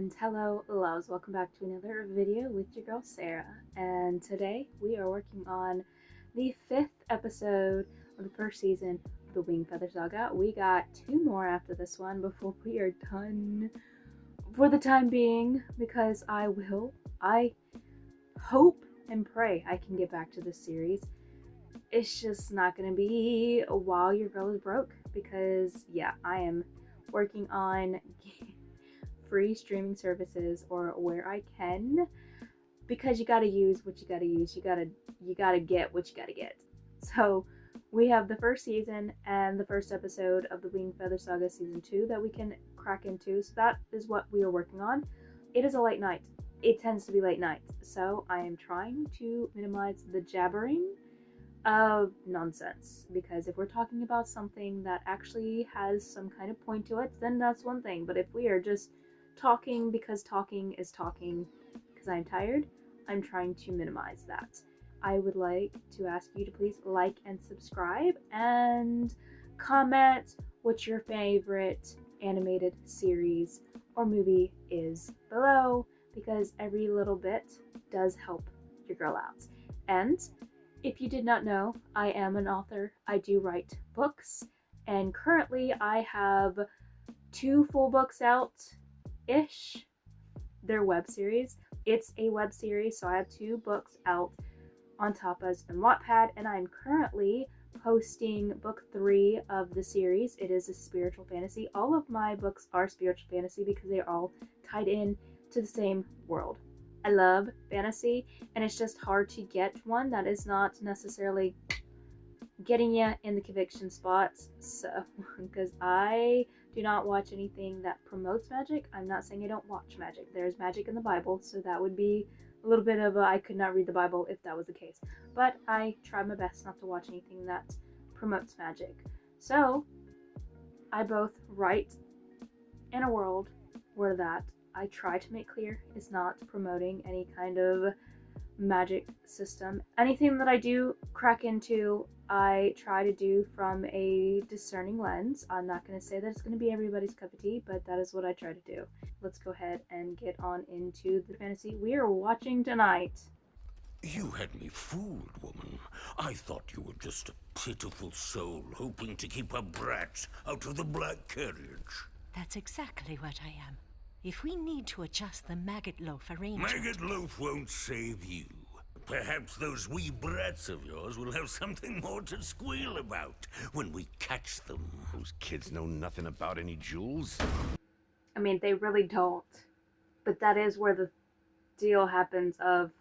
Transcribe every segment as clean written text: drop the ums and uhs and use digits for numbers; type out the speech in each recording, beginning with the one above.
And hello loves, welcome back to another video with your girl Sarah, and today we are working on the 5th episode of the first season of the Wingfeather Saga. We got 2 more after this one before we are done for the time being, because I hope and pray I can get back to this series. It's just not gonna be while your girl is broke, because yeah, I am working on free streaming services, or where I can, because you gotta use what you gotta use. You gotta get what you gotta get. So we have the first season and the first episode of the Wingfeather Saga season 2 that we can crack into. So that is what we are working on. It is a late night. It tends to be late nights, so I am trying to minimize the jabbering of nonsense, because if we're talking about something that actually has some kind of point to it, then that's one thing. But if we are just talking because talking is talking because I'm tired, I'm trying to minimize that. I would like to ask you to please like and subscribe and comment what your favorite animated series or movie is below, because every little bit does help your girl out. And if you did not know, I am an author. I do write books, and currently I have 2 full books out-ish. They're web series. It's a web series, so I have 2 books out on Tapas and Wattpad, and I'm currently posting book 3 of the series. It is a spiritual fantasy. All of my books are spiritual fantasy because they are all tied in to the same world. I love fantasy, and it's just hard to get one that is not necessarily getting you in the conviction spots. So, because I do not watch anything that promotes magic. I'm not saying I don't watch magic. There's magic in the Bible, so that would be a little bit of a, I could not read the Bible if that was the case. But I try my best not to watch anything that promotes magic. So, I both write in a world where that I try to make clear is not promoting any kind of magic system. Anything that I do crack into, I try to do from a discerning lens. I'm not going to say that it's going to be everybody's cup of tea, but that is what I try to do. Let's go ahead and get on into the fantasy we are watching tonight. You had me fooled, woman. I thought you were just a pitiful soul hoping to keep her brats out of the black carriage. That's exactly what I am. If we need to adjust the maggot loaf arrangement... Maggot loaf won't save you. Perhaps those wee brats of yours will have something more to squeal about when we catch them. Those kids know nothing about any jewels. I mean, they really don't. But that is where the deal happens of,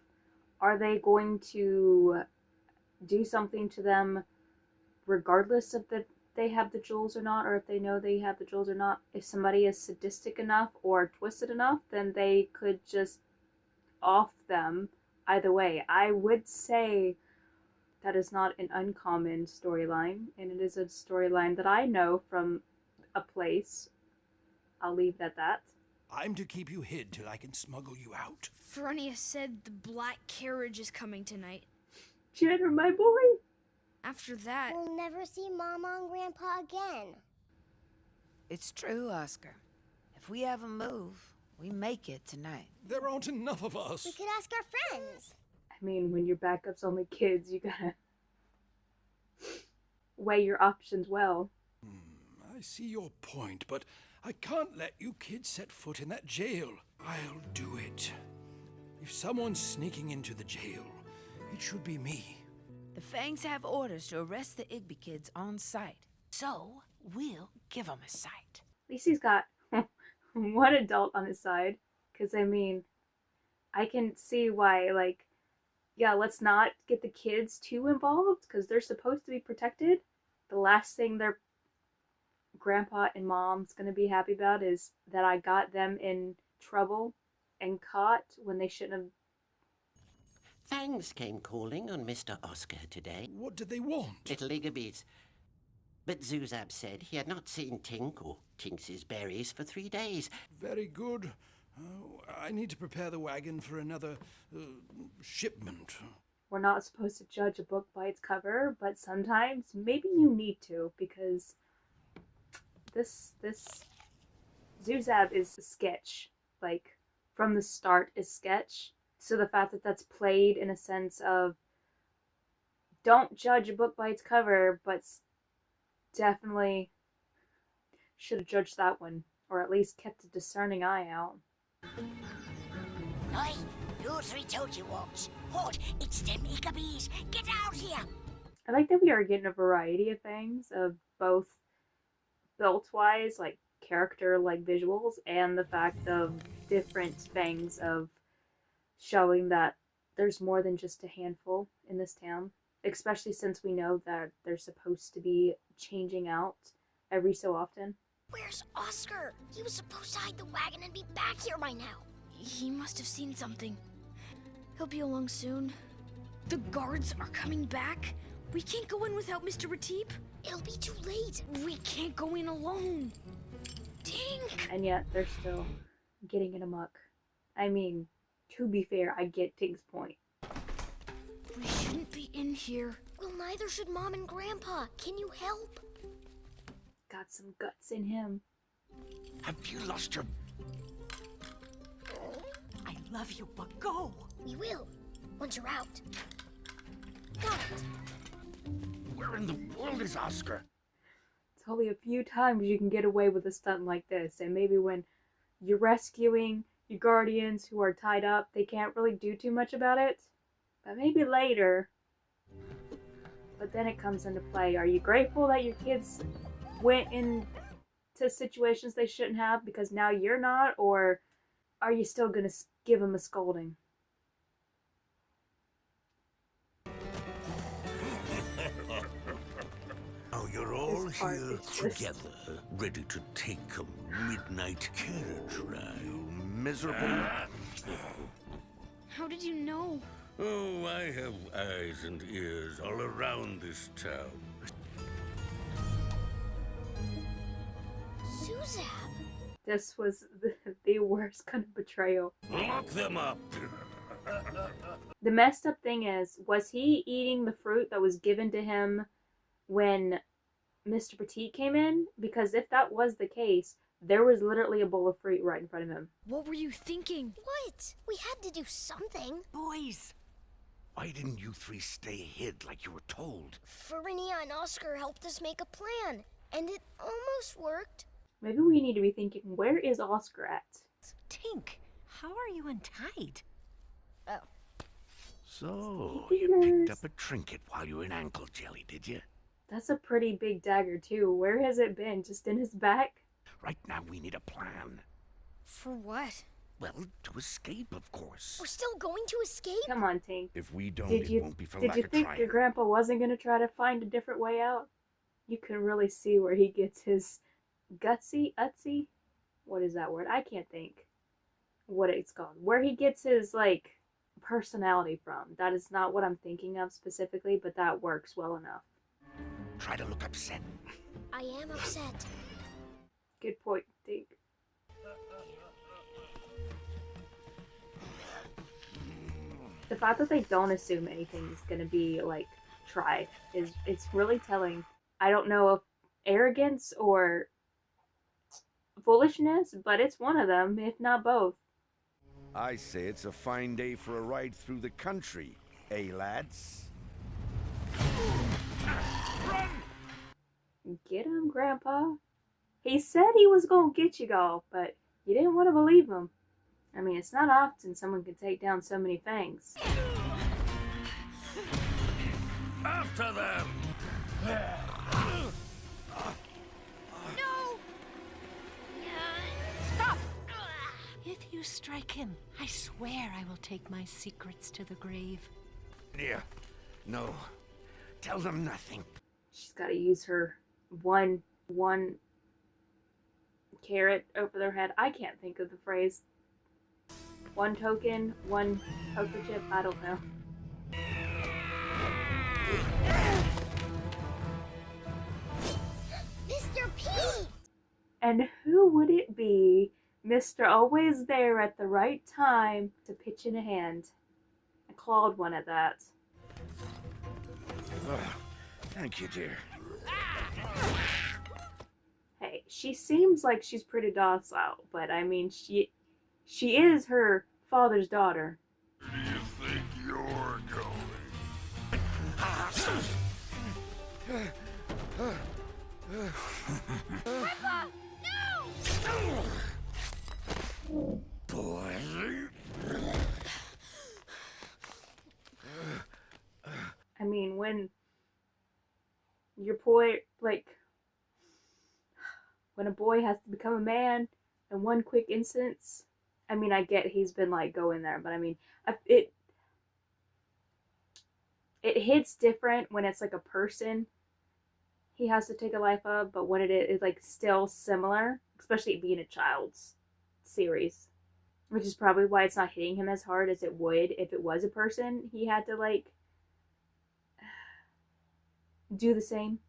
are they going to do something to them regardless of that they have the jewels or not, or if they know they have the jewels or not? If somebody is sadistic enough or twisted enough, then they could just off them. Either way, I would say that is not an uncommon storyline, and it is a storyline that I know from a place. I'll leave it at that. I'm to keep you hid till I can smuggle you out. Fronia said the black carriage is coming tonight. Jenner, my boy! After that... We'll never see Mama and Grandpa again. It's true, Oscar. If we ever move, we make it tonight. There aren't enough of us. We could ask our friends. I mean, when your backup's only kids, you gotta weigh your options well. I see your point, but I can't let you kids set foot in that jail. I'll do it. If someone's sneaking into the jail, it should be me. The Fangs have orders to arrest the Igby kids on sight, so we'll give them a sight. At least he's got one adult on his side, because I mean, I can see why, like, yeah, let's not get the kids too involved, because they're supposed to be protected. The last thing their grandpa and mom's gonna be happy about is that I got them in trouble and caught when they shouldn't have. Fangs came calling on Mr. Oscar today. What did they want? Little Iggabees. But Zuzab said he had not seen Tink or Tinks's berries for 3 days. Very good. I need to prepare the wagon for another shipment. We're not supposed to judge a book by its cover, but sometimes maybe you need to, because this Zuzab is a sketch. Like, from the start is sketch. So the fact that that's played in a sense of don't judge a book by its cover, but definitely should have judged that one, or at least kept a discerning eye out. Oi, you three told you what? What? It's them Ickabees. Get out here! I like that we are getting a variety of things, of both built-wise, like character-like visuals, and the fact of different things of showing that there's more than just a handful in this town, especially since we know that they're supposed to be changing out every so often. Where's Oscar? He was supposed to hide the wagon and be back here by now. He must have seen something. He'll be along soon. The guards are coming back. We can't go in without Mr. Ratip. It'll be too late. We can't go in alone. Tink! And yet they're still getting it amok. I mean, to be fair, I get Tink's point. We shouldn't be in here. Well, neither should Mom and Grandpa. Can you help? Got some guts in him. Have you lost your... I love you, but go! We will, once you're out. Got it. Where in the world is Oscar? It's only a few times you can get away with a stunt like this, and maybe when you're rescuing your guardians who are tied up, they can't really do too much about it. But maybe later. But then it comes into play. Are you grateful that your kids went into situations they shouldn't have because now you're not? Or are you still going to give them a scolding? Oh, you're all This part here is just- together, ready to take a midnight carriage ride. Miserable. How did you know? Oh, I have eyes and ears all around this town. Suzab. This was the worst kind of betrayal. Lock them up! The messed up thing is, was he eating the fruit that was given to him when Mr. Petit came in? Because if that was the case, there was literally a bowl of fruit right in front of him. What were you thinking? What? We had to do something. Boys! Why didn't you three stay hid like you were told? Farinia and Oscar helped us make a plan, and it almost worked. Maybe we need to be thinking, where is Oscar at? Tink, how are you untied? Oh. So, Sticky you picked fingers. up a trinket while you were in ankle jelly, did you? That's a pretty big dagger too. Where has it been? Just in his back? Right now we need a plan. For what? Well, to escape, of course. We're still going to escape? Come on, Tink. If we don't, Did it won't be for did lack you of think trying. your grandpa wasn't going to try to find a different way out? You can really see where he gets his utsy? What is that word? I can't think what it's called. Where he gets his, like, personality from. That is not what I'm thinking of specifically, but that works well enough. Try to look upset. I am upset. Good point, Tink. The fact that they don't assume anything is going to be, like, tried it's really telling. I don't know if arrogance or foolishness, but it's one of them, if not both. I say it's a fine day for a ride through the country, eh, lads? Get him, Grandpa. He said he was going to get you all, but you didn't want to believe him. I mean, it's not often someone can take down so many fangs. After them! No! Stop! If you strike him, I swear I will take my secrets to the grave. Yeah. No. Tell them nothing. She's got to use her one carrot over their head. I can't think of the phrase. One token, one poker chip, I don't know. Mr. P! And who would it be? Mr. Always there at the right time to pitch in a hand. A clawed one at that. Thank you, dear. Hey, she seems like she's pretty docile, but I mean, She is her father's daughter. Do you think you're going? Grandpa! No! Boy. I mean, when your boy, like, when a boy has to become a man in one quick instance, I mean, I get he's been, like, going there, but I mean, it hits different when it's, like, a person he has to take a life of, but when it is, like, still similar, especially it being a child's series, which is probably why it's not hitting him as hard as it would if it was a person he had to, like, do the same.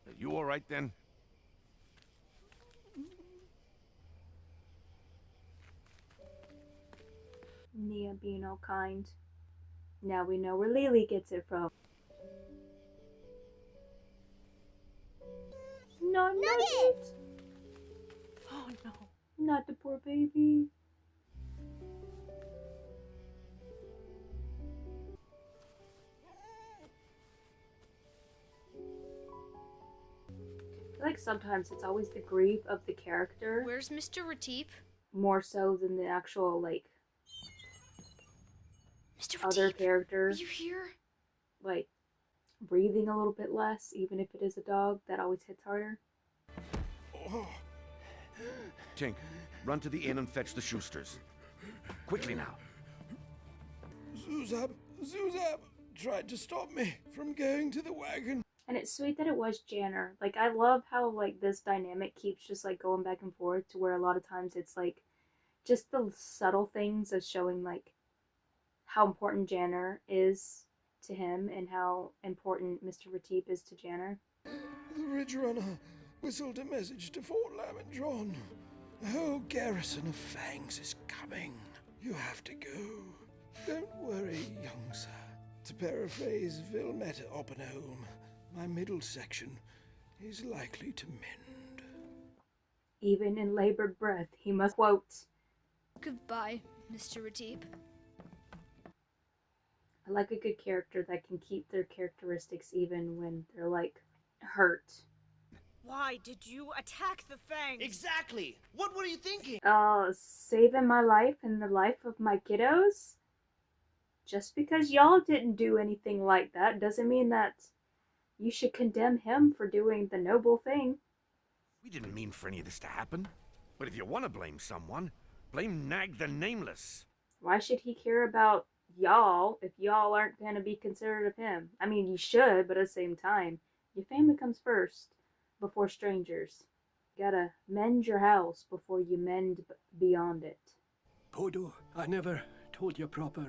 Are you all right then? Nia being all kind. Now we know where Lily gets it from. No, Nugget! Oh no. Not the poor baby. I feel like sometimes it's always the grief of the character Where's Mr. Retief? more so than the actual, like, Mr. other Retief, are characters. you here? Like, breathing a little bit less, even if it is a dog, that always hits harder. Tink, run to the inn and fetch the Schusters. Quickly now. Zuzab tried to stop me from going to the wagon. And it's sweet that it was Janner. Like, I love how, like, this dynamic keeps just, like, going back and forth to where a lot of times it's, like, just the subtle things of showing, like, how important Janner is to him and how important Mr. Retief is to Janner. The Ridge Runner whistled a message to Fort Lamondron. The whole garrison of Fangs is coming. You have to go. Don't worry, young sir. To paraphrase Vilmetta Oppenholm, my middle section is likely to mend. Even in labored breath, he must quote. Goodbye, Mr. Retief. I like a good character that can keep their characteristics even when they're, like, hurt. Why did you attack the Fangs? Exactly! What were you thinking? Saving my life and the life of my kiddos? Just because y'all didn't do anything like that doesn't mean that you should condemn him for doing the noble thing. We didn't mean for any of this to happen. But if you want to blame someone, blame Nag the Nameless. Why should he care about y'all if y'all aren't going to be considerate of him? I mean, you should, but at the same time, your family comes first before strangers. You gotta mend your house before you mend beyond it. Podo, I never told you proper.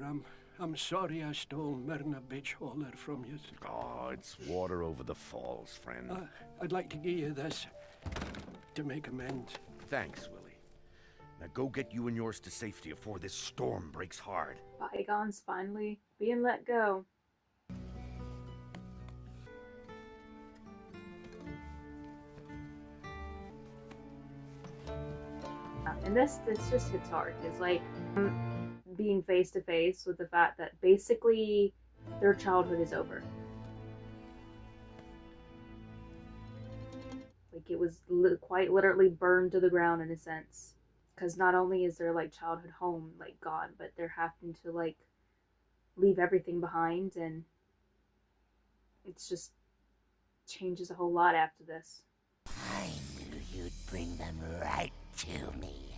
I'm sorry I stole Myrna Bitchholler from you. Oh, it's water over the falls, friend. I'd like to give you this to make amends. Thanks, Willie. Now go get you and yours to safety before this storm breaks hard. Bygones finally being let go. And this just hits hard. It's like being face to face with the fact that basically their childhood is over. Like, it was quite literally burned to the ground in a sense. Because not only is their, like, childhood home, like, gone, but they're having to, like, leave everything behind, and it's just changes a whole lot after this. I knew you'd bring them right to me.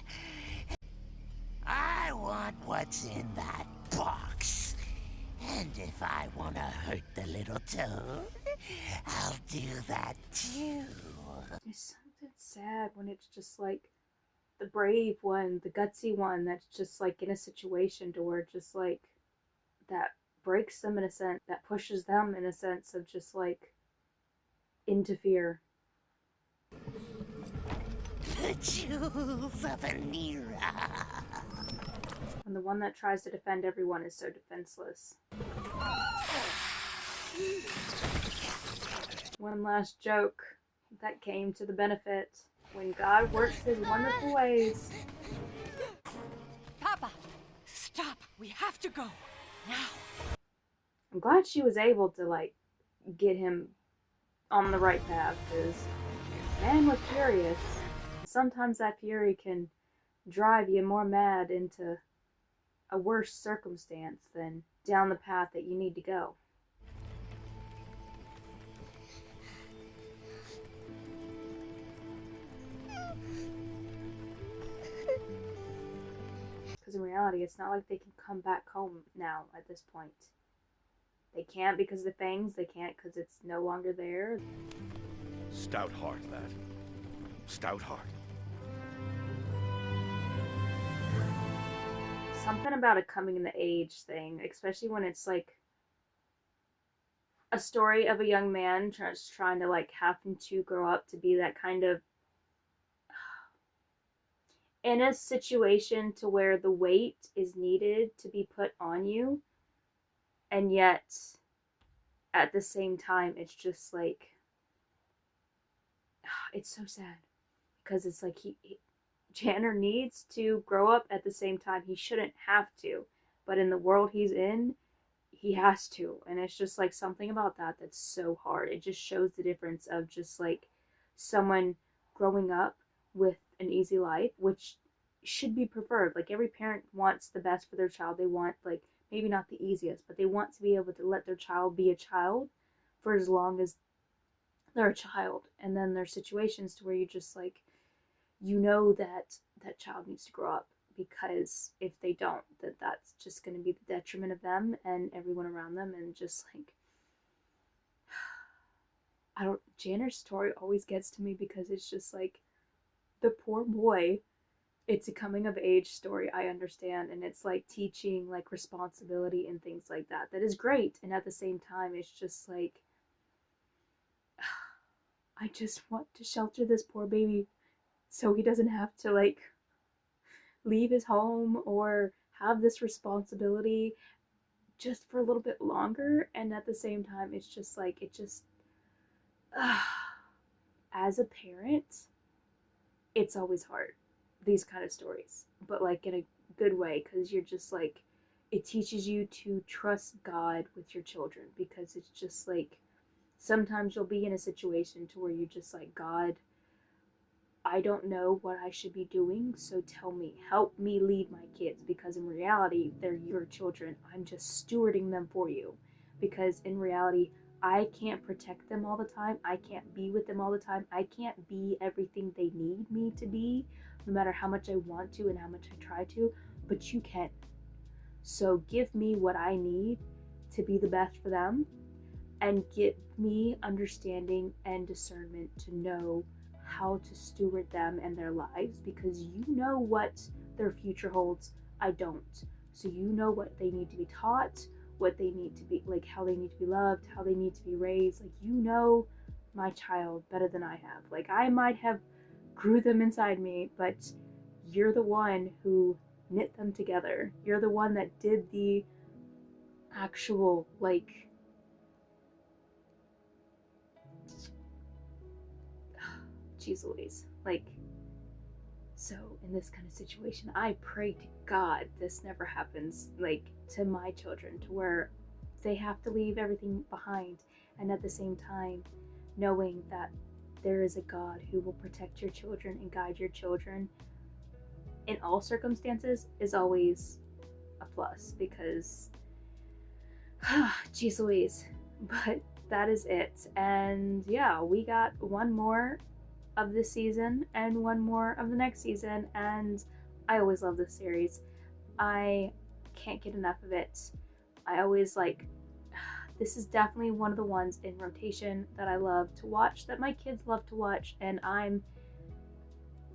I want what's in that box. And if I want to hurt the little toad, I'll do that too. It's something sad when it's just like the brave one, the gutsy one that's just like in a situation to where just like that breaks them in a sense, that pushes them in a sense of just like into fear. The jewels of Anira. And the one that tries to defend everyone is so defenseless. One last joke that came to the benefit when God works his wonderful ways. We have to go. Now. I'm glad she was able to, like, get him on the right path, because man was furious. Sometimes that fury can drive you more mad into a worse circumstance than down the path that you need to go. Because in reality, it's not like they can come back home now at this point. They can't because of the fangs, they can't because it's no longer there. Stout heart, lad. Stout heart. Something about a coming in the age thing, especially when it's like a story of a young man just trying to like having to grow up to be that kind of in a situation to where the weight is needed to be put on you, and yet at the same time it's just like it's so sad because it's like he Janner needs to grow up at the same time. He shouldn't have to, but in the world he's in, he has to. And it's just like something about that that's so hard. It just shows the difference of just like someone growing up with an easy life, which should be preferred. Like every parent wants the best for their child. They want, like, maybe not the easiest, but they want to be able to let their child be a child for as long as they're a child. And then there's situations to where you just like, you know that that child needs to grow up, because if they don't, that's just going to be the detriment of them and everyone around them. And just like, Janner's story always gets to me because it's just like, the poor boy, it's a coming of age story, I understand, and it's like teaching like responsibility and things like that. That is great, and at the same time it's just like, I just want to shelter this poor baby so he doesn't have to like leave his home or have this responsibility just for a little bit longer. And at the same time it's just like, it just as a parent, it's always hard, these kind of stories, but like in a good way, because you're just like, it teaches you to trust God with your children, because it's just like sometimes you'll be in a situation to where you're just like, God, I don't know what I should be doing, so tell me, help me lead my kids, because in reality, they're your children. I'm just stewarding them for you, because in reality, I can't protect them all the time. I can't be with them all the time. I can't be everything they need me to be, no matter how much I want to and how much I try to, but you can. So give me what I need to be the best for them, and give me understanding and discernment to know how to steward them and their lives, because you know what their future holds. I don't. So you know what they need to be taught, what they need to be, like how they need to be loved, how they need to be raised. Like, you know my child better than I have. Like, I might have grew them inside me, but you're the one who knit them together. You're the one that did the actual, like, geez Louise, like, so in this kind of situation, I pray to God this never happens, like, to my children, to where they have to leave everything behind, and at the same time knowing that there is a God who will protect your children and guide your children in all circumstances is always a plus, because geez Louise. But that is it. And yeah, we got one more of this season and one more of the next season, and I always love this series. I can't get enough of it. I always like, this is definitely one of the ones in rotation that I love to watch, that my kids love to watch, and I'm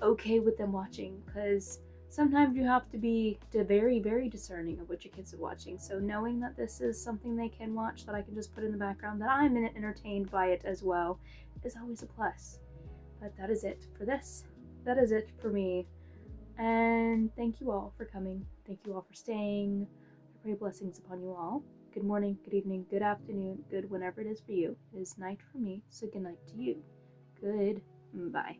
okay with them watching, because sometimes you have to be very, very discerning of what your kids are watching. So knowing that this is something they can watch, that I can just put in the background, that I'm entertained by it as well, is always a plus. But that is it for this. That is it for me. And thank you all for coming. Thank you all for staying. I pray blessings upon you all. Good morning, good evening, good afternoon, good whenever it is for you. It is night for me, so good night to you. Good bye.